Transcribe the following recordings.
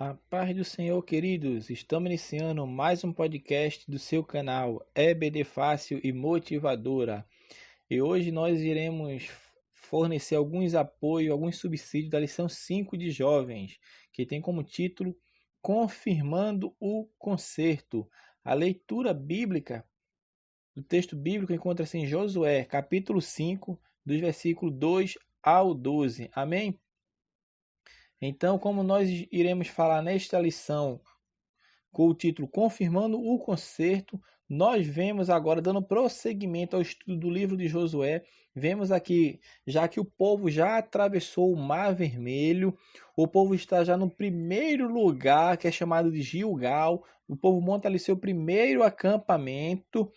A paz do Senhor, queridos. Estamos iniciando mais um podcast do seu canal EBD Fácil e Motivadora. E hoje nós iremos fornecer alguns apoios, alguns subsídios da lição 5 de jovens, que tem como título Confirmando o Conserto. A leitura bíblica do texto bíblico encontra-se em Josué, capítulo 5, dos versículos 2 ao 12. Amém? Então, como nós iremos falar nesta lição com o título Confirmando o Conserto, nós vemos agora, dando prosseguimento ao estudo do livro de Josué, vemos aqui, já que o povo já atravessou o Mar Vermelho, o povo está já no primeiro lugar, que é chamado de Gilgal, o povo monta ali seu primeiro acampamento,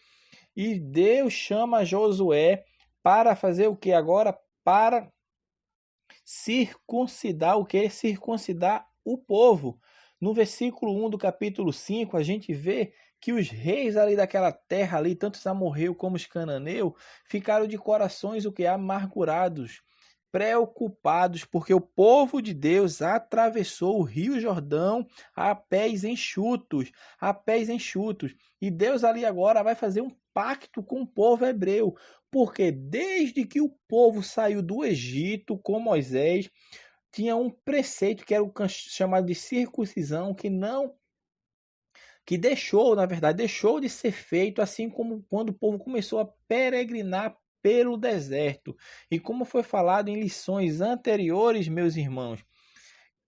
e Deus chama Josué para fazer o que agora? Para circuncidar o que? Circuncidar o povo. No versículo 1 do capítulo 5, a gente vê que os reis ali daquela terra ali, tanto os amorreus como os cananeus, ficaram de corações o que? Amargurados, preocupados, porque o povo de Deus atravessou o Rio Jordão a pés enxutos, E Deus ali agora vai fazer um pacto com o povo hebreu, porque desde que o povo saiu do Egito com Moisés, tinha um preceito que era o chamado de circuncisão, que deixou, na verdade, deixou de ser feito, assim como quando o povo começou a peregrinar pelo deserto. E como foi falado em lições anteriores, meus irmãos,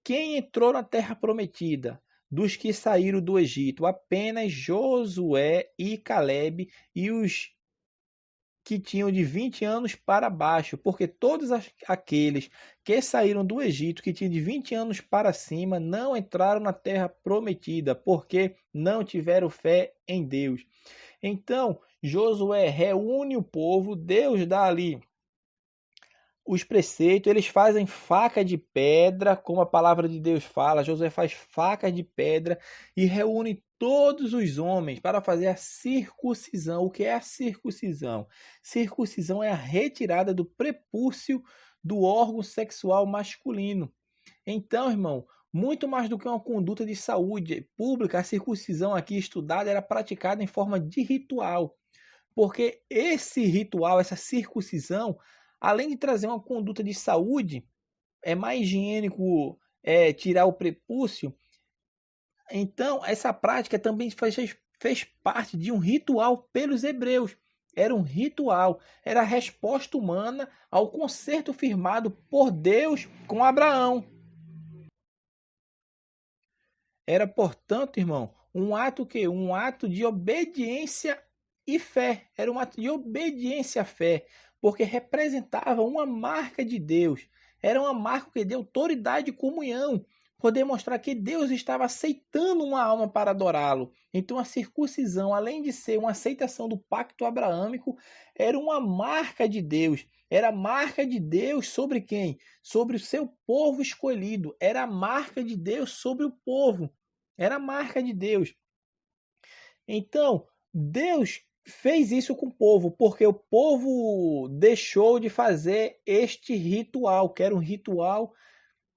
quem entrou na terra prometida? Dos que saíram do Egito, apenas Josué e Caleb, e os que tinham de 20 anos para baixo, porque todos aqueles que saíram do Egito, que tinham de 20 anos para cima, não entraram na terra prometida, porque não tiveram fé em Deus. Então, Josué reúne o povo, Deus dá ali os preceitos, eles fazem faca de pedra, como a palavra de Deus fala. Josué faz faca de pedra e reúne todos os homens para fazer a circuncisão. O que é a circuncisão? Circuncisão é a retirada do prepúcio do órgão sexual masculino. Então, irmão, muito mais do que uma conduta de saúde pública, a circuncisão aqui estudada era praticada em forma de ritual. Porque esse ritual, essa circuncisão, além de trazer uma conduta de saúde, é mais higiênico tirar o prepúcio. Então, essa prática também fez parte de um ritual pelos hebreus. Era um ritual, era a resposta humana ao concerto firmado por Deus com Abraão. Era, portanto, irmão, um ato que um ato de obediência e fé. Era um ato de obediência à fé, porque representava uma marca de Deus. Era uma marca de autoridade e comunhão, por demonstrar que Deus estava aceitando uma alma para adorá-lo. Então a circuncisão, além de ser uma aceitação do pacto abraâmico, era uma marca de Deus. Era a marca de Deus sobre quem? Sobre o seu povo escolhido. Era a marca de Deus sobre o povo. Era a marca de Deus. Então, Deus fez isso com o povo, porque o povo deixou de fazer este ritual, que era um ritual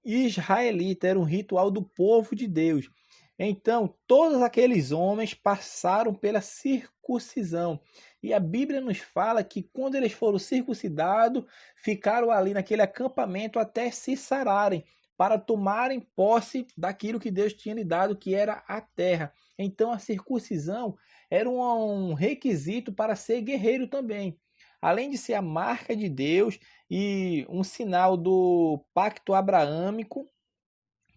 israelita, era um ritual do povo de Deus. Então, todos aqueles homens passaram pela circuncisão. E a Bíblia nos fala que quando eles foram circuncidados, ficaram ali naquele acampamento até se sararem, para tomarem posse daquilo que Deus tinha lhe dado, que era a terra. Então, a circuncisão era um requisito para ser guerreiro também. Além de ser a marca de Deus e um sinal do pacto abraâmico,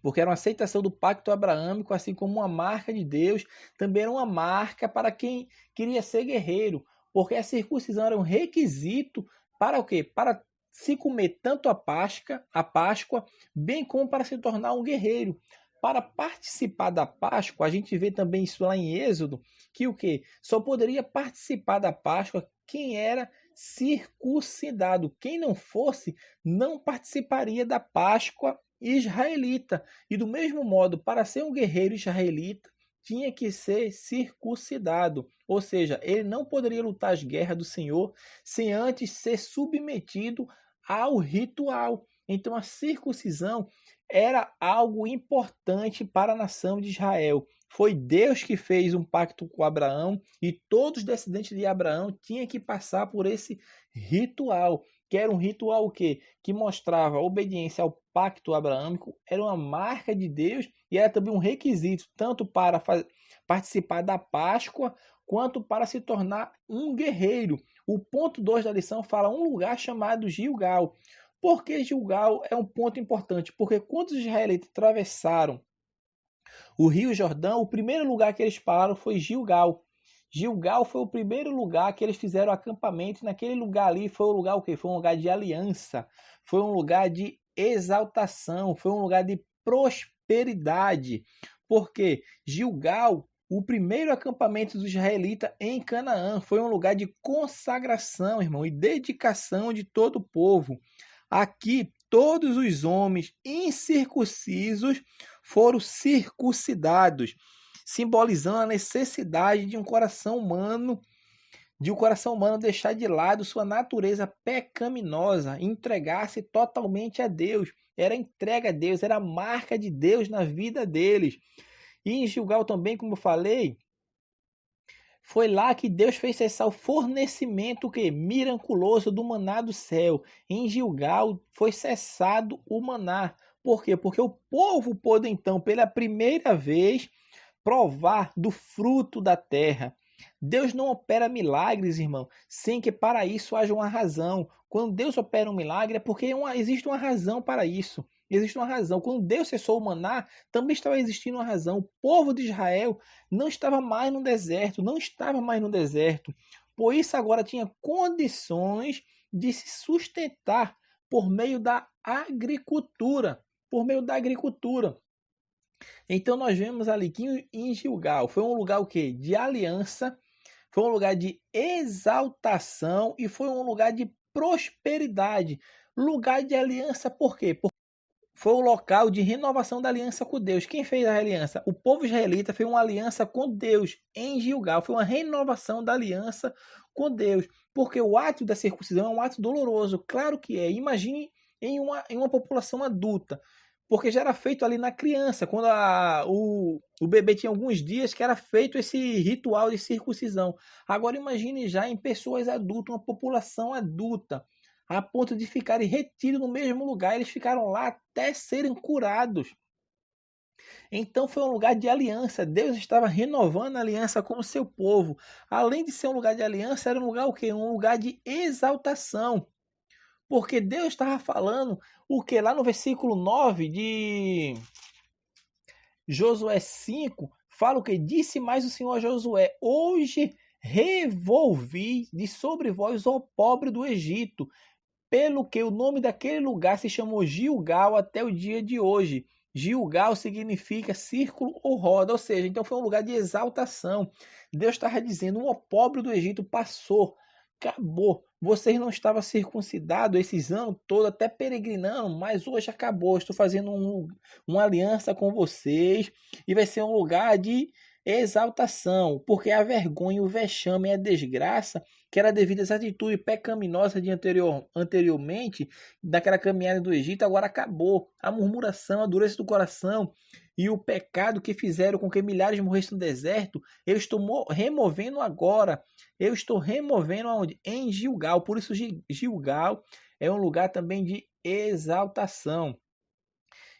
porque era uma aceitação do pacto abraâmico, assim como uma marca de Deus, também era uma marca para quem queria ser guerreiro, porque a circuncisão era um requisito para o quê? Para se comer tanto a Páscoa, bem como para se tornar um guerreiro. Para participar da Páscoa, a gente vê também isso lá em Êxodo, que o quê? Só poderia participar da Páscoa quem era circuncidado. Quem não fosse, não participaria da Páscoa israelita. E do mesmo modo, para ser um guerreiro israelita, tinha que ser circuncidado. Ou seja, ele não poderia lutar as guerras do Senhor sem antes ser submetido ao ritual. Então a circuncisão era algo importante para a nação de Israel. Foi Deus que fez um pacto com Abraão e todos os descendentes de Abraão tinham que passar por esse ritual, que era um ritual o quê? Que mostrava obediência ao pacto abraâmico, era uma marca de Deus e era também um requisito tanto para participar da Páscoa quanto para se tornar um guerreiro. O ponto 2 da lição fala um lugar chamado Gilgal. Por que Gilgal é um ponto importante? Porque quando os israelitas atravessaram o Rio Jordão, o primeiro lugar que eles pararam foi Gilgal. Gilgal foi o primeiro lugar que eles fizeram acampamento. E naquele lugar ali foi um lugar o quê? Foi um lugar de aliança, foi um lugar de exaltação, foi um lugar de prosperidade. Porque Gilgal, o primeiro acampamento dos israelitas em Canaã, foi um lugar de consagração, irmão, e dedicação de todo o povo. Aqui, todos os homens incircuncisos foram circuncidados, simbolizando a necessidade de um coração humano, deixar de lado sua natureza pecaminosa, entregar-se totalmente a Deus. Era entrega a Deus, era a marca de Deus na vida deles. E em Gilgal também, como eu falei, foi lá que Deus fez cessar o fornecimento miraculoso do maná do céu. Em Gilgal foi cessado o maná. Por quê? Porque o povo pôde então, pela primeira vez, provar do fruto da terra. Deus não opera milagres, irmão, sem que para isso haja uma razão. Quando Deus opera um milagre é porque existe uma razão para isso. Existe uma razão. Quando Deus cessou o maná, também estava existindo uma razão. O povo de Israel não estava mais no deserto, Por isso agora tinha condições de se sustentar por meio da agricultura. Então nós vemos ali que em Gilgal foi um lugar o quê? De aliança, foi um lugar de exaltação e foi um lugar de prosperidade. Lugar de aliança por quê? Porque foi o local de renovação da aliança com Deus. Quem fez a aliança? O povo israelita fez uma aliança com Deus em Gilgal. Foi uma renovação da aliança com Deus. Porque o ato da circuncisão é um ato doloroso. Claro que é. Imagine em uma população adulta. Porque já era feito ali na criança, quando o bebê tinha alguns dias, que era feito esse ritual de circuncisão. Agora imagine já em pessoas adultas, uma população adulta, a ponto de ficarem retidos no mesmo lugar. Eles ficaram lá até serem curados. Então foi um lugar de aliança. Deus estava renovando a aliança com o seu povo. Além de ser um lugar de aliança, era um lugar o quê? Um lugar de exaltação. Porque Deus estava falando o que? Lá no versículo 9 de Josué 5, fala o que? Disse mais o Senhor a Josué: hoje revolvi de sobre vós o pobre do Egito, pelo que o nome daquele lugar se chamou Gilgal até o dia de hoje. Gilgal significa círculo ou roda, ou seja, então foi um lugar de exaltação. Deus estava dizendo: o pobre do Egito passou, acabou. Vocês não estavam circuncidados esses anos todos, até peregrinando, mas hoje acabou. Estou fazendo uma aliança com vocês e vai ser um lugar de exaltação, porque a vergonha, o vexame e a desgraça que era devido às atitudes pecaminosas de anteriormente, daquela caminhada do Egito, agora acabou. A murmuração, a dureza do coração e o pecado que fizeram com que milhares morressem no deserto, eu estou removendo agora. Eu estou removendo aonde? Em Gilgal. Por isso Gilgal é um lugar também de exaltação.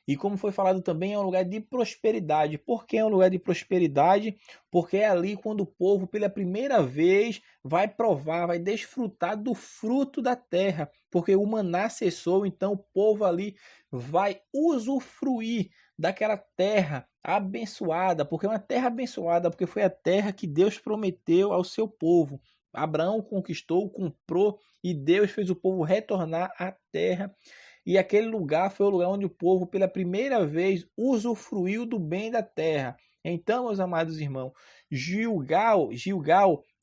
E como foi falado também, é um lugar de prosperidade. Por que é um lugar de prosperidade? Porque é ali quando o povo, pela primeira vez, vai provar, vai desfrutar do fruto da terra. Porque o maná cessou, então o povo ali vai usufruir daquela terra abençoada. Porque é uma terra abençoada, porque foi a terra que Deus prometeu ao seu povo. Abraão conquistou, comprou e Deus fez o povo retornar à terra. E aquele lugar foi o lugar onde o povo, pela primeira vez, usufruiu do bem da terra. Então, meus amados irmãos, Gilgal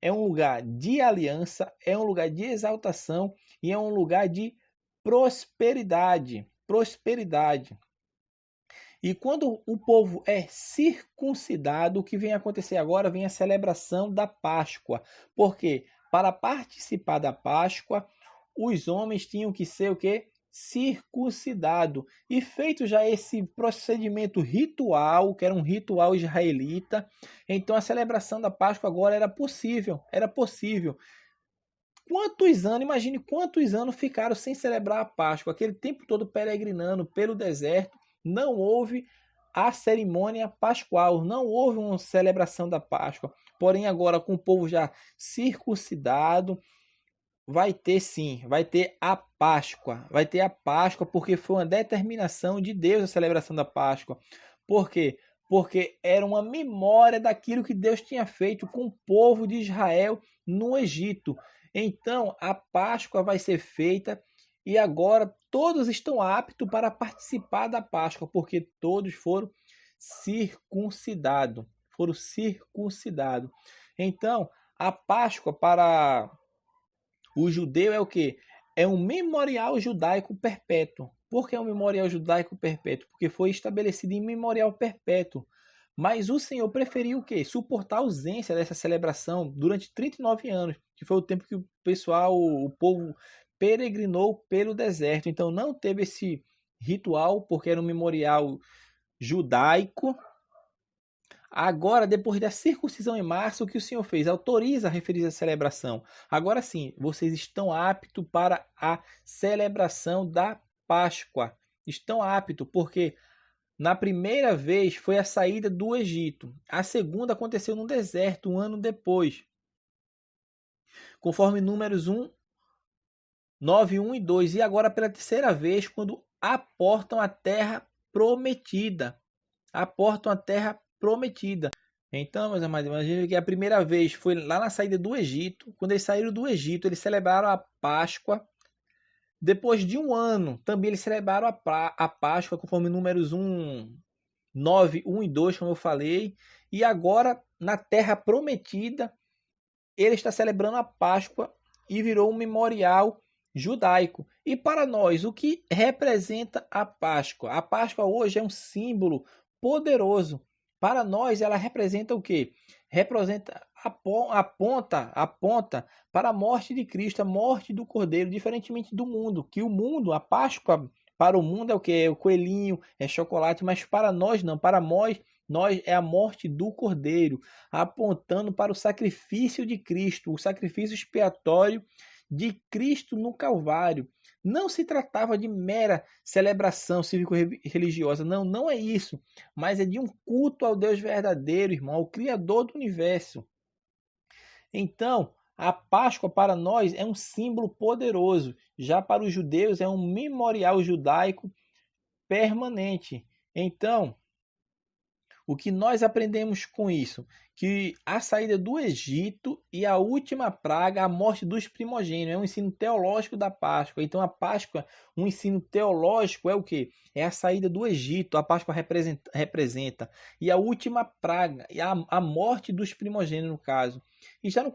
é um lugar de aliança, é um lugar de exaltação e é um lugar de prosperidade. E quando o povo é circuncidado, o que vem acontecer agora? Vem a celebração da Páscoa. Por quê? Para participar da Páscoa, os homens tinham que ser o quê? circuncidado. E feito já esse procedimento ritual, que era um ritual israelita, então a celebração da Páscoa agora era possível. Quantos anos, imagine quantos anos ficaram sem celebrar a Páscoa, aquele tempo todo peregrinando pelo deserto, não houve a cerimônia pascual, não houve uma celebração da Páscoa. Porém, agora com o povo já circuncidado, vai ter sim, vai ter a Páscoa. Vai ter a Páscoa porque foi uma determinação de Deus a celebração da Páscoa. Por quê? Porque era uma memória daquilo que Deus tinha feito com o povo de Israel no Egito. Então, a Páscoa vai ser feita e agora todos estão aptos para participar da Páscoa, porque todos foram circuncidados. Foram circuncidados. Então, a Páscoa para o judeu é o quê? É um memorial judaico perpétuo. Por que é um memorial judaico perpétuo? Porque foi estabelecido em memorial perpétuo. Mas o Senhor preferiu o quê? Suportar a ausência dessa celebração durante 39 anos, que foi o tempo que o pessoal, o povo peregrinou pelo deserto. Então não teve esse ritual, porque era um memorial judaico. Agora, depois da circuncisão em março, o que o Senhor fez? Autoriza a referida celebração. Agora sim, vocês estão aptos para a celebração da Páscoa. Estão aptos, porque na primeira vez foi a saída do Egito. A segunda aconteceu no deserto, um ano depois. Conforme Números 1, 9, 1 e 2. E agora pela terceira vez, quando aportam a terra prometida. Aportam a terra prometida. Então, meus amados, imagina que a primeira vez foi lá na saída do Egito. Quando eles saíram do Egito, eles celebraram a Páscoa. Depois de um ano, também eles celebraram a Páscoa, conforme Números 1, 9, 1 e 2, como eu falei. E agora, na terra prometida, ele está celebrando a Páscoa e virou um memorial judaico. E para nós, o que representa a Páscoa? A Páscoa hoje é um símbolo poderoso. Para nós, ela representa o quê? Representa aponta para a morte de Cristo, a morte do Cordeiro, diferentemente do mundo, que o mundo, a Páscoa para o mundo é o que? É o coelhinho, é chocolate, mas para nós não, para nós é a morte do Cordeiro, apontando para o sacrifício de Cristo, o sacrifício expiatório de Cristo no Calvário. Não se tratava de mera celebração cívico-religiosa, não é isso, mas é de um culto ao Deus verdadeiro, irmão, ao Criador do universo. Então, a Páscoa para nós é um símbolo poderoso, já para os judeus é um memorial judaico permanente. Então, o que nós aprendemos com isso? Que a saída do Egito e a última praga, a morte dos primogênitos, é um ensino teológico da Páscoa. Então a Páscoa, um ensino teológico é o quê? É a saída do Egito, a Páscoa representa. E a última praga, a morte dos primogênitos no caso. E já no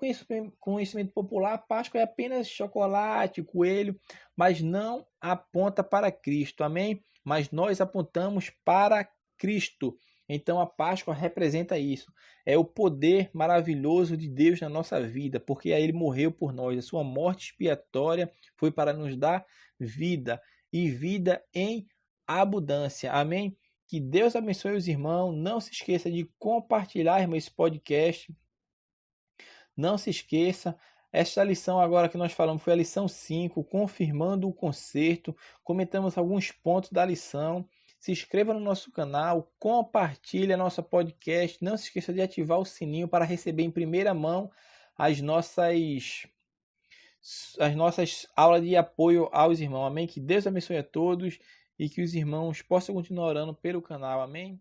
conhecimento popular, a Páscoa é apenas chocolate, coelho, mas não aponta para Cristo, amém? Mas nós apontamos para Cristo. Então a Páscoa representa isso. É o poder maravilhoso de Deus na nossa vida, porque aí ele morreu por nós. A sua morte expiatória foi para nos dar vida e vida em abundância. Amém? Que Deus abençoe os irmãos. Não se esqueça de compartilhar, irmão, esse podcast. Não se esqueça. Esta lição agora que nós falamos foi a lição 5, confirmando o concerto. Comentamos alguns pontos da lição. Se inscreva no nosso canal, compartilhe a nossa podcast. Não se esqueça de ativar o sininho para receber em primeira mão as nossas aulas de apoio aos irmãos. Amém? Que Deus abençoe a todos e que os irmãos possam continuar orando pelo canal. Amém?